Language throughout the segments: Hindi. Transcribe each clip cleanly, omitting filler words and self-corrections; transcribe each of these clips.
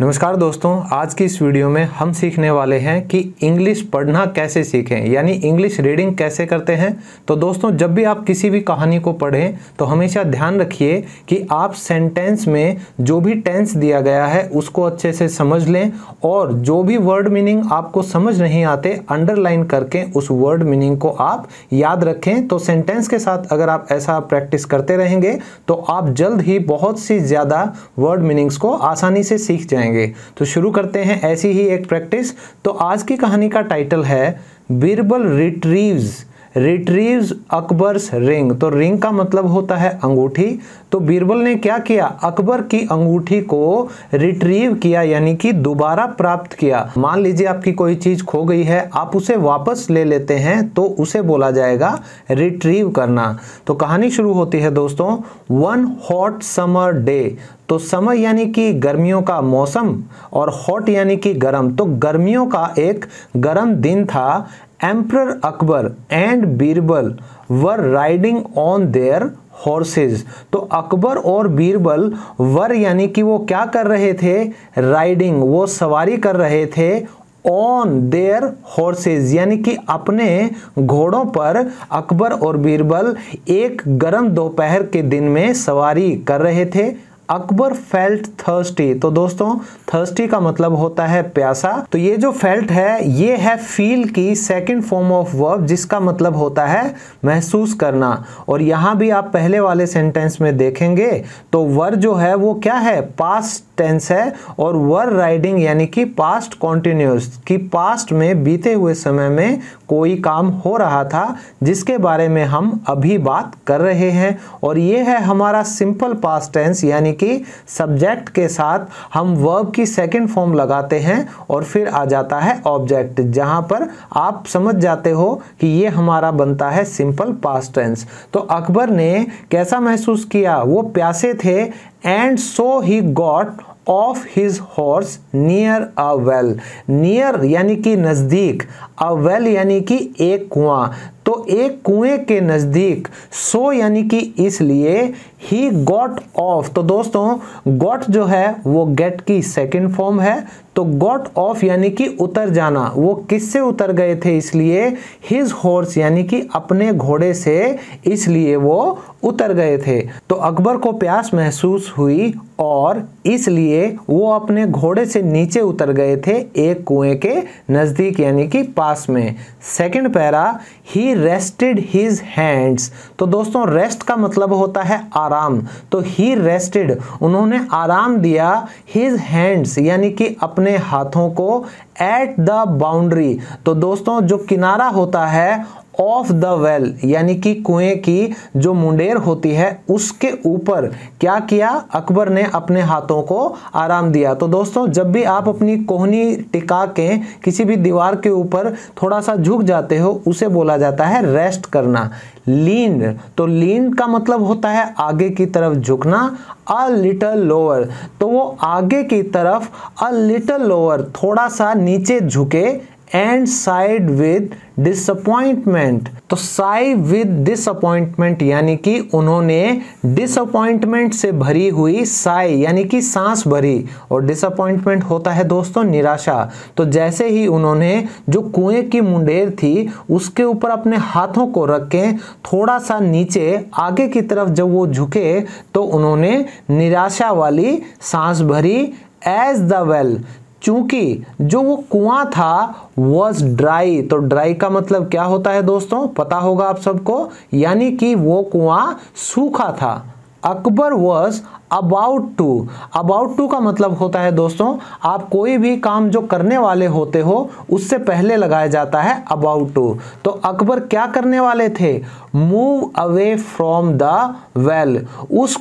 नमस्कार दोस्तों, आज की इस वीडियो में हम सीखने वाले हैं कि इंग्लिश पढ़ना कैसे सीखें, यानी इंग्लिश रीडिंग कैसे करते हैं। तो दोस्तों, जब भी आप किसी भी कहानी को पढ़ें तो हमेशा ध्यान रखिए कि आप सेंटेंस में जो भी टेंस दिया गया है उसको अच्छे से समझ लें और जो भी वर्ड मीनिंग आपको समझ नहीं आते अंडरलाइन करके उस वर्ड मीनिंग को आप याद रखें। तो सेंटेंस के साथ अगर आप ऐसा प्रैक्टिस करते रहेंगे तो आप जल्द ही बहुत सी ज़्यादा वर्ड मीनिंग्स को आसानी से सीख जाएंगे। तो शुरू करते हैं ऐसी ही एक प्रैक्टिस। तो आज की कहानी का टाइटल है बीरबल रिट्रीव्स अकबर्स रिंग। तो रिंग का मतलब होता है अंगूठी। तो बीरबल ने क्या किया, अकबर की अंगूठी को रिट्रीव किया, यानी कि दोबारा प्राप्त किया। मान लीजिए आपकी कोई चीज खो गई है, आप उसे वापस ले लेते हैं तो उसे बोला जाएगा रिट्रीव करना। तो कहानी शुरू होती है दोस्तों, वन हॉट समर डे। तो समर यानी कि गर्मियों का मौसम और हॉट यानी कि गर्म। तो गर्मियों का एक गर्म दिन था। Emperor Akbar and Birbal were riding on their horses. तो अकबर और बीरबल वर यानी कि वो क्या कर रहे थे, राइडिंग, वो सवारी कर रहे थे ऑन देयर हॉर्सेस, यानी कि अपने घोड़ों पर अकबर और बीरबल एक गर्म दोपहर के दिन में सवारी कर रहे थे। Akbar felt thirsty. तो दोस्तों, थर्स्टी का मतलब होता है प्यासा। तो ये जो फेल्ट है ये है फील की सेकंड फॉर्म ऑफ वर्ब, जिसका मतलब होता है महसूस करना। और यहां भी आप पहले वाले सेंटेंस में देखेंगे तो वर जो है वो क्या है, पास्ट टेंस है। और वर राइडिंग यानी कि पास्ट कॉन्टिन्यूस, कि पास्ट में बीते हुए समय में कोई काम हो रहा था जिसके बारे में हम अभी बात कर रहे हैं। और ये है हमारा सिंपल पास्ट टेंस, यानी कि सब्जेक्ट के साथ हम वर्ब की सेकंड फॉर्म लगाते हैं और फिर आ जाता है ऑब्जेक्ट, जहां पर आप समझ जाते हो कि ये हमारा बनता है सिंपल पास्ट टेंस। तो अकबर ने कैसा महसूस किया, वो प्यासे थे। And so he got off his horse near a well. Near यानी कि नजदीक, अ वेल यानी कि एक कुआं। तो एक कुएं के नजदीक, सो यानी कि इसलिए, ही गॉट ऑफ। तो दोस्तों, गॉट जो है वो गेट की सेकंड फॉर्म है। तो गॉट ऑफ यानी कि उतर जाना। वो किससे उतर गए थे, इसलिए हिज हॉर्स यानी कि अपने घोड़े से, इसलिए वो उतर गए थे। तो अकबर को प्यास महसूस हुई और इसलिए वो अपने घोड़े से नीचे उतर गए थे एक कुएं के नजदीक, यानी कि पास में। सेकंड पैरा, ही रेस्टेड हिज हैंड्स। तो दोस्तों, रेस्ट का मतलब होता है आराम। तो ही रेस्टेड, उन्होंने आराम दिया, हिज हैंड्स यानी कि अपने हाथों को, एट द बाउंड्री। तो दोस्तों, जो किनारा होता है ऑफ द वेल यानी कि कुएं की जो मुंडेर होती है उसके ऊपर क्या किया, अकबर ने अपने हाथों को आराम दिया। तो दोस्तों, जब भी आप अपनी कोहनी टिका के किसी भी दीवार के ऊपर थोड़ा सा झुक जाते हो उसे बोला जाता है रेस्ट करना। लीन, तो लीन का मतलब होता है आगे की तरफ झुकना। अ लिटल लोअर, तो वो आगे की तरफ, अ लिटल लोअर थोड़ा सा नीचे झुके। And side with disappointment. तो साई विद डिसअपॉइंटमेंट यानी कि उन्होंने डिसअपॉइंटमेंट से भरी हुई, साई यानी कि सांस भरी, और डिसअपॉइंटमेंट होता है दोस्तों निराशा। तो जैसे ही उन्होंने जो कुएं की मुंडेर थी उसके ऊपर अपने हाथों को रख के थोड़ा सा नीचे आगे की तरफ जब वो झुके तो उन्होंने निराशा वाली सांस भरी। एज द वेल, चूंकि जो वो कुआं था वॉज ड्राई। तो ड्राई का मतलब क्या होता है दोस्तों, पता होगा आप सबको, यानी कि वो कुआं सूखा था। अकबर वॉज अबाउट टू का मतलब होता है दोस्तों, आप कोई भी काम जो करने वाले होते हो उससे पहले लगाया जाता है अबाउट टू। तो अकबर क्या करने वाले थे, move away from the well, उस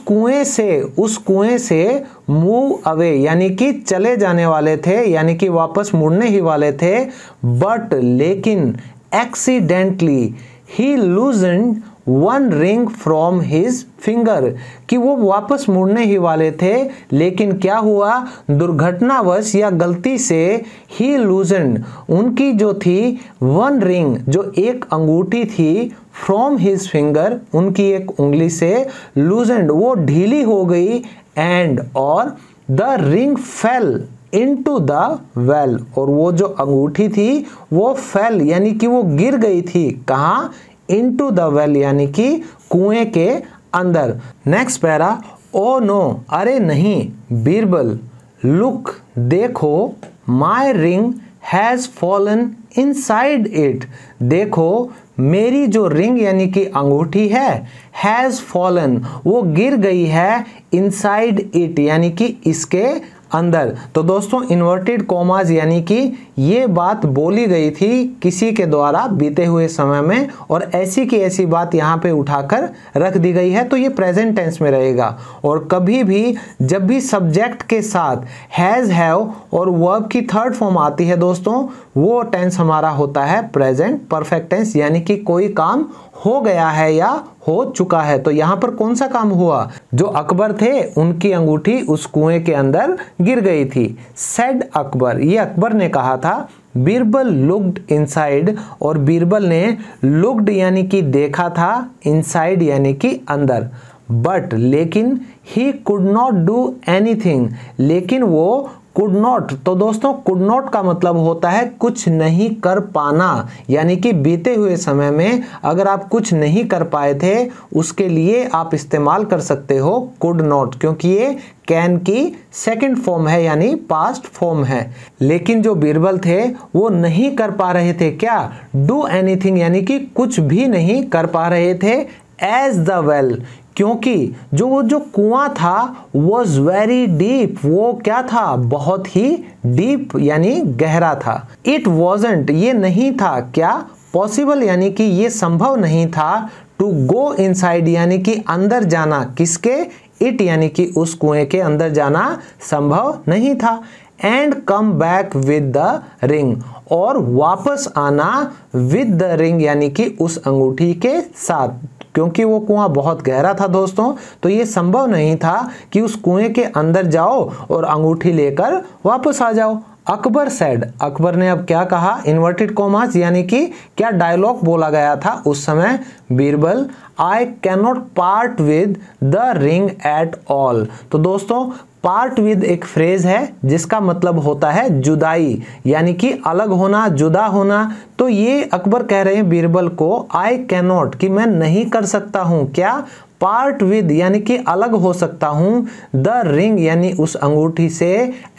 कुएं से मूव अवे यानी कि चले जाने वाले थे, यानी कि वापस मुड़ने ही वाले थे। बट लेकिन एक्सीडेंटली ही loosened one ring from his finger, कि वो वापस मुड़ने ही वाले थे लेकिन क्या हुआ, दुर्घटनावश या गलती से, ही लूजन्ड, उनकी जो थी वन रिंग, जो एक अंगूठी थी, फ्रॉम हिज फिंगर, उनकी एक उंगली से, लूजन्ड वो ढीली हो गई, एंड और the ring fail, into the well, और वो जो अंगूठी थी वो फेल यानी कि वो गिर गई थी। कहाँ? इनटू द वेल यानी कि कुएं के अंदर। नेक्स्ट पैरा, ओ नो, अरे नहीं बीरबल, लुक, देखो, my ring has fallen inside it, देखो मेरी जो रिंग यानी कि अंगूठी है, हैज फॉलन, वो गिर गई है, इनसाइड इट यानी कि इसके अंदर। तो दोस्तों इन्वर्टेड कॉमाज यानी कि ये बात बोली गई थी किसी के द्वारा बीते हुए समय में, और ऐसी की ऐसी बात यहाँ पे उठाकर रख दी गई है, तो ये प्रेजेंट टेंस में रहेगा। और कभी भी जब भी सब्जेक्ट के साथ हैज, हैव और वर्ब की थर्ड फॉर्म आती है दोस्तों, वो टेंस हमारा होता है प्रेजेंट परफेक्ट टेंस, यानी कि कोई काम हो गया है या हो चुका है। तो यहाँ पर कौन सा काम हुआ? जो अकबर थे उनकी अंगूठी उस कुएं के अंदर गिर गई थी। सेड अकबर, ये अकबर ने कहा था। बीरबल लुक्ड इनसाइड, और बीरबल ने लुक्ड यानी कि देखा था, इनसाइड यानी कि अंदर। बट लेकिन, he could not do anything, लेकिन वो कुड नॉट, तो दोस्तों कुड नॉट का मतलब होता है कुछ नहीं कर पाना, यानी कि बीते हुए समय में अगर आप कुछ नहीं कर पाए थे उसके लिए आप इस्तेमाल कर सकते हो कुड नॉट, क्योंकि ये कैन की सेकंड फॉर्म है यानी पास्ट फॉर्म है। लेकिन जो बीरबल थे वो नहीं कर पा रहे थे क्या? डू एनीथिंग यानी कि कुछ भी नहीं कर पा रहे थे। एज द वेल, क्योंकि जो कुआं था वॉज वेरी डीप, वो क्या था? बहुत ही डीप यानी गहरा था। इट वॉजेंट, ये नहीं था क्या? पॉसिबल यानी कि ये संभव नहीं था। टू गो इनसाइड यानी कि अंदर जाना, किसके? इट यानी कि उस कुएं के अंदर जाना संभव नहीं था। And come back with the ring, और वापस आना विद द रिंग यानी कि उस अंगूठी के साथ, क्योंकि वो कुआं बहुत गहरा था दोस्तों, तो ये संभव नहीं था कि उस कुएं के अंदर जाओ और अंगूठी लेकर वापस आ जाओ। अकबर सेड, अकबर ने अब क्या कहा? इन्वर्टेड कॉमास यानी कि क्या डायलॉग बोला गया था उस समय? Birbal, I can not part with the ring at all. तो दोस्तों पार्ट विद एक फ्रेज है जिसका मतलब होता है जुदाई, यानी कि अलग होना, जुदा होना। तो ये अकबर कह रहे हैं बीरबल को, आई कैन नॉट, कि मैं नहीं कर सकता हूं क्या? पार्ट विद यानी कि अलग हो सकता हूं, द रिंग यानी उस अंगूठी से,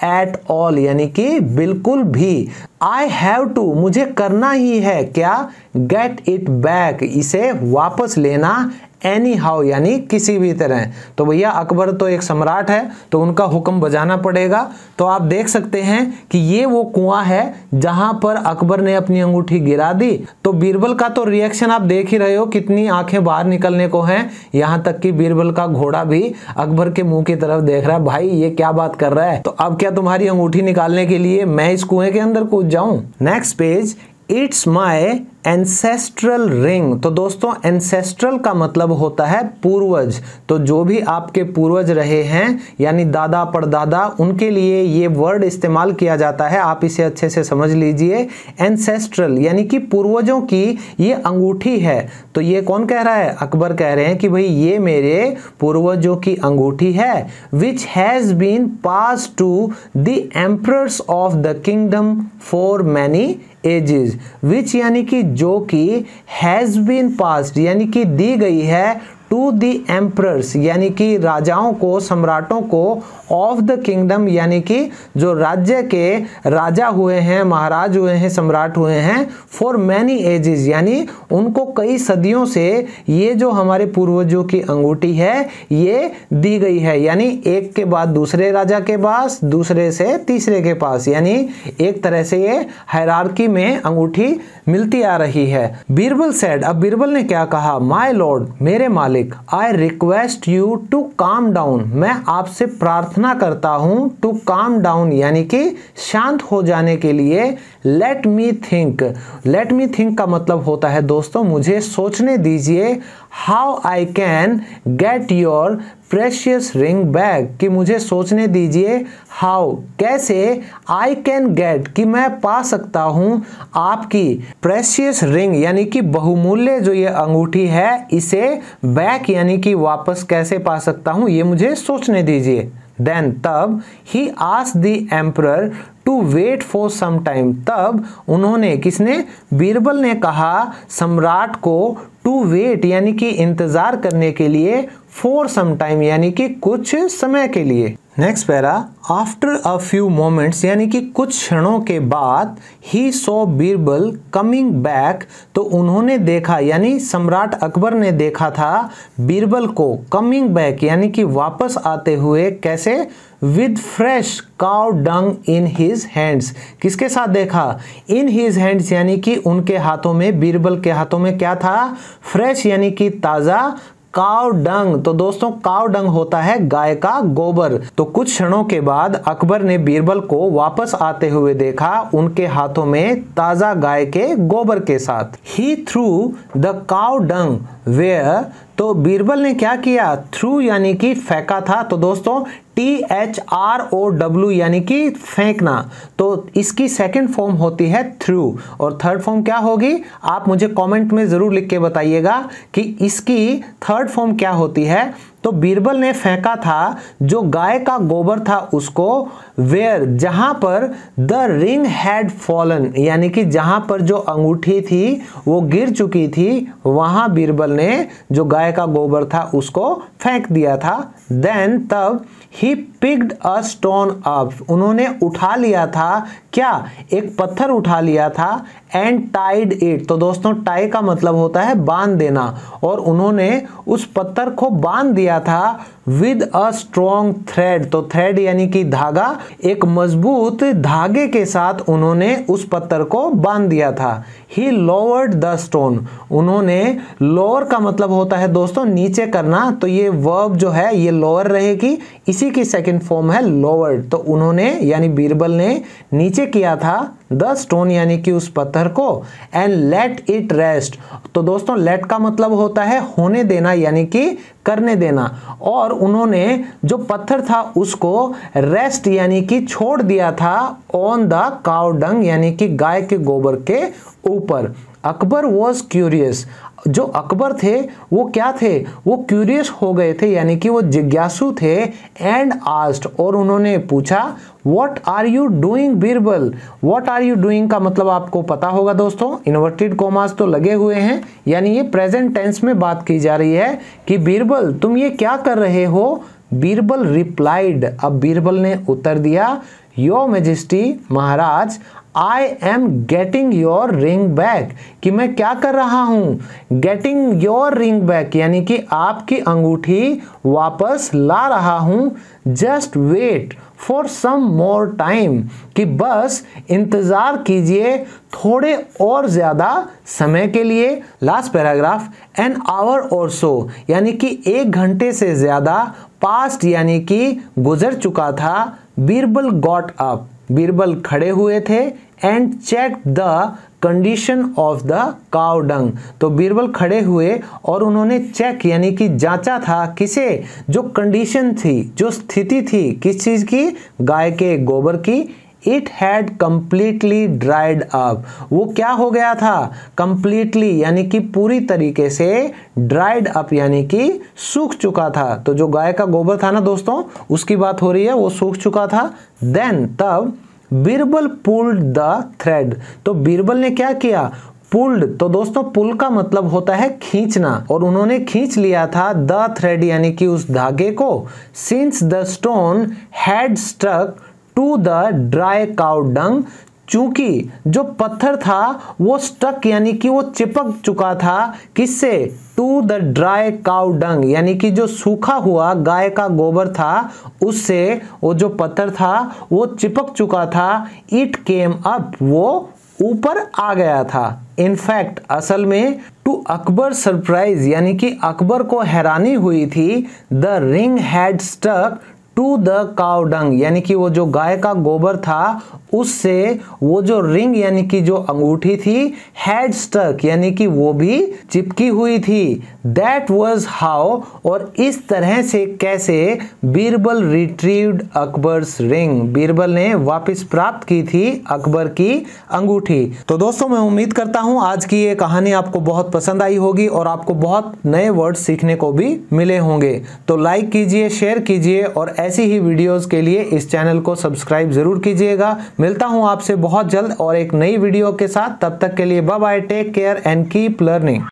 एट ऑल यानी कि बिल्कुल भी। आई हैव टू, मुझे करना ही है क्या? गेट इट बैक, इसे वापस लेना, एनी हाउ यानी किसी भी तरह। तो भैया अकबर तो एक सम्राट है तो उनका हुक्म बजाना पड़ेगा। तो आप देख सकते हैं कि ये वो कुआं है जहां पर अकबर ने अपनी अंगूठी गिरा दी। तो बीरबल का तो रिएक्शन आप देख ही रहे हो, कितनी आंखें बाहर निकलने को हैं। यहां तक कि बीरबल का घोड़ा भी अकबर के मुंह की तरफ देख रहा है, भाई ये क्या बात कर रहा है? तो अब क्या तुम्हारी अंगूठी निकालने के लिए मैं इस कुएं के अंदर कूद जाऊं? Next page, it's my ancestral ring. तो दोस्तों एंसेस्ट्रल का मतलब होता है पूर्वज। तो जो भी आपके पूर्वज रहे हैं यानी दादा परदादा, उनके लिए ये वर्ड इस्तेमाल किया जाता है। आप इसे अच्छे से समझ लीजिए। एंसेस्ट्रल यानी कि पूर्वजों की ये अंगूठी है। तो ये कौन कह रहा है? अकबर कह रहे हैं कि भाई ये मेरे पूर्वजों की अंगूठी है। Which has been pass to the emperors of the kingdom for many ages. Which यानी कि जो कि हैज बीन पास्ड यानी कि दी गई है, टू द एम्परर्स यानी कि राजाओं को, सम्राटों को, ऑफ द किंगडम यानी कि जो राज्य के राजा हुए हैं, महाराज हुए हैं, सम्राट हुए हैं, फॉर मैनी एजेस यानी उनको कई सदियों से ये जो हमारे पूर्वजों की अंगूठी है ये दी गई है। यानी एक के बाद दूसरे राजा के पास, दूसरे से तीसरे के पास, यानी एक तरह से ये हायरार्की में अंगूठी मिलती आ रही है। बीरबल सेड, अब बीरबल ने क्या कहा? माय लॉर्ड, मेरे मालिक, I request you to calm down, मैं आपसे प्रार्थना करता हूं, टू काम डाउन यानी कि शांत हो जाने के लिए। Let me think, let me think का मतलब होता है दोस्तों मुझे सोचने दीजिए। How I can get your precious ring back, कि मुझे सोचने दीजिए हाउ, कैसे, आई कैन गेट कि मैं पा सकता हूं आपकी प्रेशियस रिंग यानी कि बहुमूल्य जो ये अंगूठी है, इसे बैक यानी कि वापस कैसे पा सकता हूं, ये मुझे सोचने दीजिए। देन तब ही asked the emperor to wait for some time, तब उन्होंने, किसने, बीरबल ने कहा सम्राट को टू वेट यानी कि इंतजार करने के लिए, फॉर सम टाइम यानी कि कुछ समय के लिए। Next para, after a few moments यानी कि कुछ क्षणों के बाद, he saw Birbal coming back, तो उन्होंने देखा यानी सम्राट अकबर ने देखा था बीरबल को कमिंग बैक यानी कि वापस आते हुए, कैसे, with fresh cow dung in his hands, किसके साथ देखा, इन हिज हैंड्स यानी कि उनके हाथों में, बीरबल के हाथों में क्या था, फ्रेश यानी कि ताजा, काव डंग, तो दोस्तों काव डंग होता है गाय का गोबर। तो कुछ क्षणों के बाद अकबर ने बीरबल को वापस आते हुए देखा उनके हाथों में ताजा गाय के गोबर के साथ। ही थ्रू द काव डंग वेयर, तो बीरबल ने क्या किया, थ्रू यानी कि फेंका था, तो दोस्तों THROW यानी कि फेंकना, तो इसकी सेकंड फॉर्म होती है थ्रू, और थर्ड फॉर्म क्या होगी, आप मुझे कमेंट में जरूर लिख के बताइएगा कि इसकी थर्ड फॉर्म क्या होती है। तो बीरबल ने फेंका था जो गाय का गोबर था उसको, वेयर, जहां पर द रिंग हैड फॉलन यानी कि जहां पर जो अंगूठी थी वो गिर चुकी थी, वहां बीरबल ने जो गाय का गोबर था उसको फेंक दिया था। देन तब he picked a stone up, उन्होंने उठा लिया था, क्या, एक पत्थर उठा लिया था, एंड टाइड इट, तो दोस्तों टाई का मतलब होता है बांध देना, और उन्होंने उस पत्थर को बांध दिया था विद अ स्ट्रॉन्ग थ्रेड, तो थ्रेड यानी कि धागा, एक मजबूत धागे के साथ उन्होंने उस पत्थर को बांध दिया था। ही लोवर्ड द स्टोन, उन्होंने, लोअर का मतलब होता है दोस्तों नीचे करना, तो ये वर्ब जो है ये लोअर रहेगी, इसी की सेकंड फॉर्म है लोवर्ड, तो उन्होंने यानी बीरबल ने नीचे किया था द स्टोन यानी कि उस पत्थर को, एंड लेट इट रेस्ट, तो दोस्तों लेट का मतलब होता है होने देना यानी कि करने देना, और उन्होंने जो पत्थर था उसको रेस्ट यानी कि छोड़ दिया था ऑन द काउ डंग यानी कि गाय के गोबर के ऊपर। अकबर वॉज क्यूरियस, जो अकबर थे वो क्या थे, वो क्यूरियस हो गए थे यानी कि वो जिज्ञासु थे, एंड आस्क्ड, और उन्होंने पूछा, what are you doing Birbal, what are you doing का मतलब आपको पता होगा दोस्तों, इन्वर्टेड कॉमास तो लगे हुए हैं, यानी ये प्रेजेंट टेंस में बात की जा रही है कि बीरबल तुम ये क्या कर रहे हो। बीरबल रिप्लाइड, अब बीरबल ने उत्तर दिया, your majesty, Maharaj, I am getting your ring back, कि मैं क्या कर रहा हूं, गेटिंग योर रिंग बैक यानी कि आपकी अंगूठी वापस ला रहा हूं, just wait for some more time, कि बस इंतजार कीजिए थोड़े और ज्यादा समय के लिए। लास्ट पैराग्राफ, एन आवर और सो यानी कि 1 घंटे से ज्यादा, पास्ट यानी कि गुजर चुका था, बीरबल गॉट अप, बीरबल खड़े हुए थे, and check the condition of the cow dung, तो बीरबल खड़े हुए और उन्होंने चेक यानी कि जांचा था, किसे, जो कंडीशन थी, जो स्थिति थी, किस चीज की, गाय के गोबर की। It had completely dried up, वो क्या हो गया था, कंप्लीटली यानी कि पूरी तरीके से, ड्राइड अप यानी कि सूख चुका था, तो जो गाय का गोबर था ना दोस्तों उसकी बात हो रही है, वो सूख चुका था। देन तब बीरबल पुल्ड द थ्रेड, तो बीरबल ने क्या किया, पुल्ड, तो दोस्तों पुल का मतलब होता है खींचना, और उन्होंने खींच लिया था द थ्रेड यानी कि उस धागे को, since the stone had stuck to the dry cow dung, चूंकि जो पत्थर था वो स्टक यानी कि वो चिपक चुका था, किससे, to the dry cow dung यानी कि जो सूखा हुआ गाय का गोबर था उससे वो जो पत्थर था वो चिपक चुका था। इट केम अप, वो ऊपर आ गया था। इनफैक्ट असल में टू अकबर सरप्राइज यानी कि अकबर को हैरानी हुई थी, the ring had stuck to the cow dung यानी कि वो जो गाय का गोबर था उससे वो जो रिंग यानी कि जो अंगूठी थी, हैड स्टक यानी कि वो भी चिपकी हुई थी। दैट वाज हाउ, और इस तरह से कैसे, बीरबल रिट्रीव्ड अकबर्स रिंग, बीरबल ने वापस प्राप्त की थी अकबर की अंगूठी। तो दोस्तों मैं उम्मीद करता हूं आज की ये कहानी आपको बहुत पसंद आई होगी और आपको बहुत नए वर्ड सीखने को भी मिले होंगे। तो लाइक कीजिए, शेयर कीजिए और ऐसी ही वीडियोस के लिए इस चैनल को सब्सक्राइब जरूर कीजिएगा। मिलता हूं आपसे बहुत जल्द और एक नई वीडियो के साथ। तब तक के लिए bye bye, take care and keep learning.